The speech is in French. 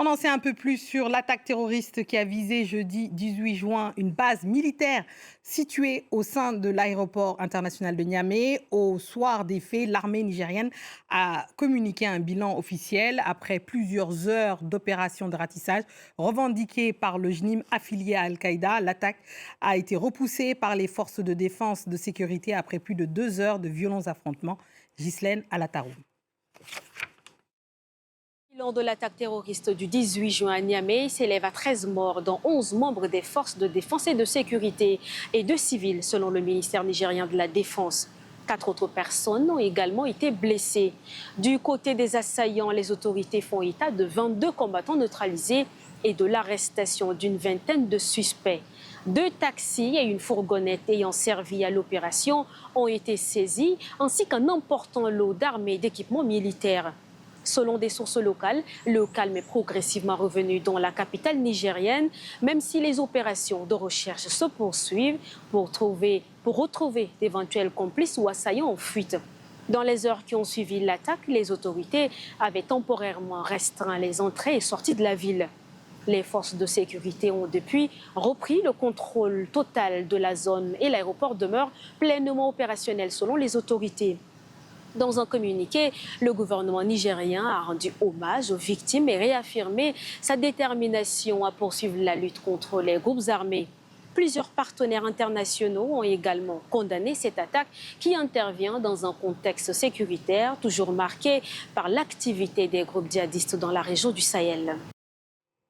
On en sait un peu plus sur l'attaque terroriste qui a visé jeudi 18 juin une base militaire située au sein de l'aéroport international de Niamey. Au soir des faits, l'armée nigérienne a communiqué un bilan officiel après plusieurs heures d'opérations de ratissage revendiquées par le JNIM affilié à Al-Qaïda. L'attaque a été repoussée par les forces de défense de sécurité après plus de 2 heures de violents affrontements. Ghislaine Alatarou. Le bilan de l'attaque terroriste du 18 juin à Niamey s'élève à 13 morts, dont 11 membres des forces de défense et de sécurité et 2 civils, selon le ministère nigérien de la Défense. 4 autres personnes ont également été blessées. Du côté des assaillants, les autorités font état de 22 combattants neutralisés et de l'arrestation d'une vingtaine de suspects. 2 taxis et une fourgonnette ayant servi à l'opération ont été saisis, ainsi qu'un important lot d'armes et d'équipements militaires. Selon des sources locales, le calme est progressivement revenu dans la capitale nigérienne, même si les opérations de recherche se poursuivent pour retrouver d'éventuels complices ou assaillants en fuite. Dans les heures qui ont suivi l'attaque, les autorités avaient temporairement restreint les entrées et sorties de la ville. Les forces de sécurité ont depuis repris le contrôle total de la zone et l'aéroport demeure pleinement opérationnel selon les autorités. Dans un communiqué, le gouvernement nigérien a rendu hommage aux victimes et réaffirmé sa détermination à poursuivre la lutte contre les groupes armés. Plusieurs partenaires internationaux ont également condamné cette attaque qui intervient dans un contexte sécuritaire toujours marqué par l'activité des groupes djihadistes dans la région du Sahel.